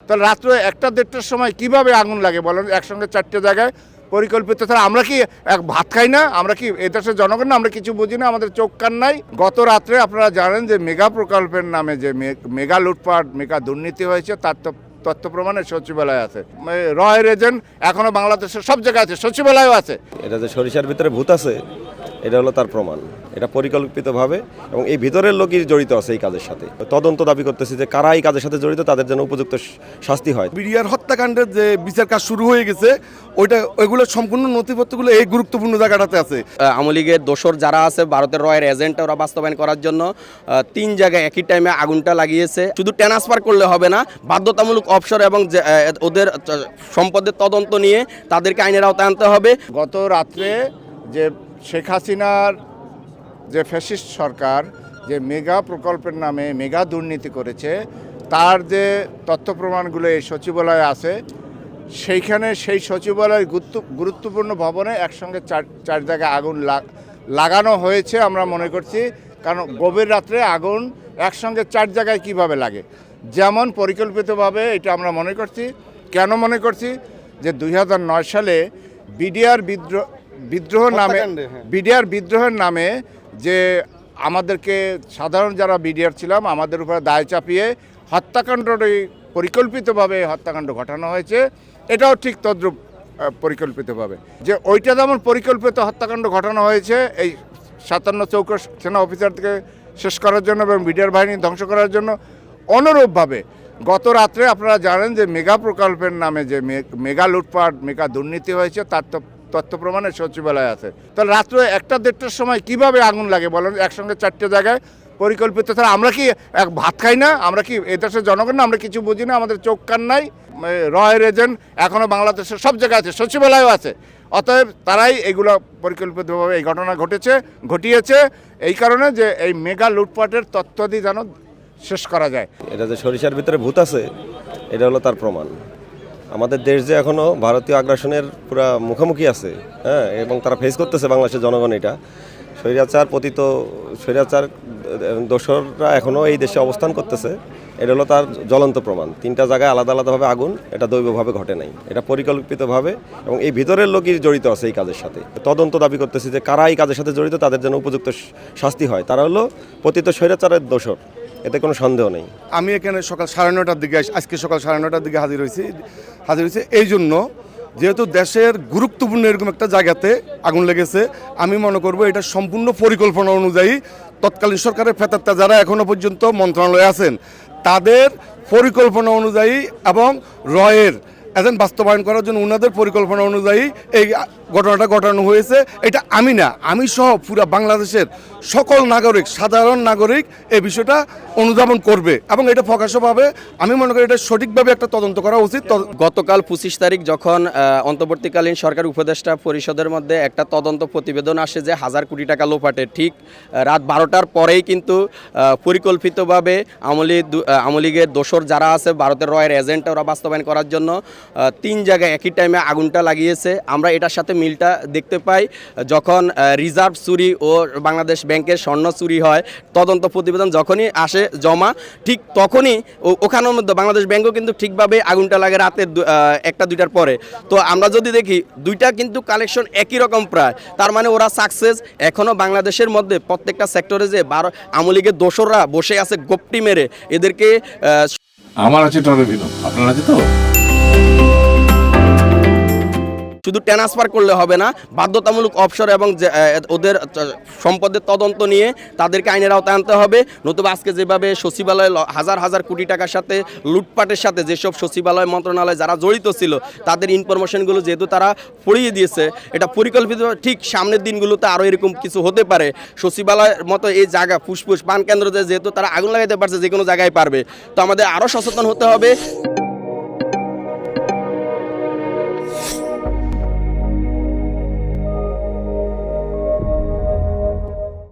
তাহলে রাত্রে 1টা-1:30টার সময় কিভাবে আগুন লাগে বলেন, একসঙ্গে 4টে জায়গায় পরিকল্পিত। তাহলে আমরা কি এক ভাত খাই না? আমরা কি এ দেশের জনগণ না? আমরা কিছু বুঝি না? আমাদের চোখ কান নাই? গত রাত্রে আপনারা জানেন যে মেগা প্রকল্পের নামে যে মেগা লুটপাট, মেগা দুর্নীতি হয়েছে, তার তো তথ্য প্রমাণের সচিবালয় আছে, রয়ের এজেন্ট এখনো বাংলাদেশের সব জায়গায় আছে, সচিবালয়ও আছে। এটা যে সরিষার ভিতরে ভূত আছে, এটা হলো তার প্রমাণ। এটা পরিকল্পিতভাবে এবং এই ভিতরের লোকই জড়িত আছে এই কাজের সাথে। তদন্ত দাবি করতেছি যে কারা এই কাজের সাথে জড়িত, তাদের জন্য উপযুক্ত শাস্তি হয়। বিডিআর হত্যাকাণ্ডের যে বিচার কাজ শুরু হয়ে গেছে, ওইগুলো সম্পূর্ণ নথিপত্রগুলো এই গুরুত্বপূর্ণ জায়গাটাতে আছে। আওয়ামী লীগের দোসর যারা আছে, ভারতের রয়ের এজেন্ট, ওরা বাস্তবায়ন করার জন্য 3 জায়গায় একই টাইমে আগুনটা লাগিয়েছে। শুধু ট্রান্সফার করলে হবে না, বাধ্যতামূলক অবসর এবং ওদের সম্পদের তদন্ত নিয়ে তাদেরকে আইনের আওতায় আনতে হবে। গত রাত্রে যে শেখ হাসিনার যে ফ্যাসিস্ট সরকার যে মেগা প্রকল্পের নামে মেগা দুর্নীতি করেছে, তার যে তথ্য প্রমাণগুলো এই সচিবালয়ে আছে, সেইখানে সেই সচিবালয়ের গুরুত্বপূর্ণ ভবনে একসঙ্গে চার জায়গায় আগুন লাগানো হয়েছে আমরা মনে করছি। কারণ গভীর রাত্রে আগুন একসঙ্গে 4 জায়গায় কিভাবে লাগে, যেমন পরিকল্পিতভাবে, এটা আমরা মনে করছি। কেন মনে করছি? যে 2009 সালে বিডিআর বিদ্রোহের নামে যে আমাদেরকে সাধারণ যারা বিডিআর ছিলাম, আমাদের উপরে দায় চাপিয়ে হত্যাকাণ্ডটি পরিকল্পিতভাবে হত্যাকাণ্ড ঘটানো হয়েছে। এটাও ঠিক তদ্রূপ পরিকল্পিতভাবে, যে ওইটা যেমন পরিকল্পিত হত্যাকাণ্ড ঘটানো হয়েছে এই 57 চৌকস সেনা অফিসারকে শেষ করার জন্য এবং বিডিআর বাহিনী ধ্বংস করার জন্য, অনুরূপভাবে গত রাত্রে আপনারা জানেন যে মেগা প্রকল্পের নামে যে মেগা লুটপাট, মেগা দুর্নীতি হয়েছে, তার তো তথ্য প্রমাণের সচিবালয় আছে। তাহলে রাত্রে 1টা-1:30টার সময় কিভাবে আগুন লাগে বলেন, একসঙ্গে 4টে জায়গায় পরিকল্পিত। তাহলে আমরা কি এক ভাত খাই না? আমরা কি এ দেশের জনগণ না? আমরা কিছু বুঝি না? আমাদের চোখ কান নাই? রয়ের এজেন্ট এখনো বাংলাদেশের সব জায়গায় আছে, সচিবালয়ও আছে। অতএব তারাই এগুলো পরিকল্পিতভাবে এই ঘটনা ঘটিয়েছে এই কারণে যে এই মেগা লুটপাটের তথ্যাদি যেন শেষ করা যায়। এটা যে সরিষার ভিতরে ভূত আছে, এটা হলো তার প্রমাণ। আমাদের দেশ যে এখনও ভারতীয় আগ্রাসনের পুরা মুখোমুখি আছে, হ্যাঁ, এবং তারা ফেস করতেছে বাংলাদেশের জনগণ। এটা স্বৈরাচার দোসররা এখনও এই দেশে অবস্থান করতেছে, এটা হলো তার জ্বলন্ত প্রমাণ। 3টা জায়গায় আলাদা আলাদাভাবে আগুন, এটা দৈবভাবে ঘটে নাই, এটা পরিকল্পিতভাবে এবং এই ভিতরের লোকই জড়িত আছে এই কাজের সাথে। তদন্ত দাবি করতেছি যে কারা এই কাজের সাথে জড়িত, তাদের জন্য উপযুক্ত শাস্তি হয়। তারা হলো পতিত স্বৈরাচারের দোসর, এতে কোনো সন্দেহ নেই। আমি এখানে সকাল 9:30টার দিকে, আজকে সকাল 9:30টার দিকে হাজির হয়েছি এই জন্য, যেহেতু দেশের গুরুত্বপূর্ণ এরকম একটা জায়গাতে আগুন লেগেছে। আমি মনে করব এটা সম্পূর্ণ পরিকল্পনা অনুযায়ী তৎকালীন সরকারের ফেতাত্তা যারা এখনো পর্যন্ত মন্ত্রণালয়ে আছেন, তাদের পরিকল্পনা অনুযায়ী এবং রয়ের এজেন্ট বাস্তবায়ন করার জন্য ওনাদের পরিকল্পনা অনুযায়ী এই ঘটনাটা ঘটানো হয়েছে। এটা আমি না, আমি সহ পুরো বাংলাদেশের সকল নাগরিক, সাধারণ নাগরিক এই বিষয়টা অনুধাবন করবে এবং এটা প্রকাশ্যভাবে আমি মনে করি এটা সঠিকভাবে একটা তদন্ত করা উচিত। গতকাল 25 তারিখ যখন অন্তর্বর্তীকালীন সরকার উপদেষ্টা পরিষদের মধ্যে একটা তদন্ত প্রতিবেদন আসে যে 1000 কোটি টাকা লোপাটে, ঠিক রাত 12টার পরেই কিন্তু পরিকল্পিতভাবে আওয়ামী লীগের দোসর যারা আছে, ভারতের রয়ের এজেন্ট, ওরা বাস্তবায়ন করার জন্য 3 জায়গায় একই টাইমে আগুনটা লাগিয়েছে। আমরা এটার সাথে মিলটা দেখতে পাই যখন রিজার্ভ চুরি ও বাংলাদেশ ব্যাংকের স্বর্ণ চুরি হয়। তদন্ত প্রতিবেদন যখনই আসে জমা, ঠিক তখনই ওখানের মধ্যে বাংলাদেশ ব্যাংকও কিন্তু ঠিকভাবে আগুনটা লাগে রাতের 1টা-2টার পরে। তো আমরা যদি দেখি দুইটা কিন্তু কালেকশন একই রকম প্রায়, তার মানে ওরা সাকসেস। এখনও বাংলাদেশের মধ্যে প্রত্যেকটা সেক্টরে যে আওয়ামী লীগের দোসররা বসে আছে গোপটি মেরে, এদেরকে আমার আছে টরেভিনো, আপনার আছে তো? শুধু ট্রান্সফার করলে হবে না, বাধ্যতামূলক অবসর এবং ওদের সম্পদের তদন্ত নিয়ে তাদেরকে আইনের আওতায় আনতে হবে। নতুবা আজকে যেভাবে সচিবালয় হাজার হাজার কোটি টাকার সাথে লুটপাটের সাথে যেসব সচিবালয় মন্ত্রণালয় যারা জড়িত ছিল, তাদের ইনফরমেশনগুলো যেহেতু তারা পড়িয়ে দিয়েছে, এটা পরিকল্পিত। ঠিক সামনের দিনগুলোতে আরও এরকম কিছু হতে পারে। সচিবালয়ের মতো এই জায়গা ফুসফুস পান কেন্দ্র যেহেতু তারা আগুন লাগাইতে পারছে, যে কোনো জায়গায় পারবে। তো আমাদের আরও সচেতন হতে হবে।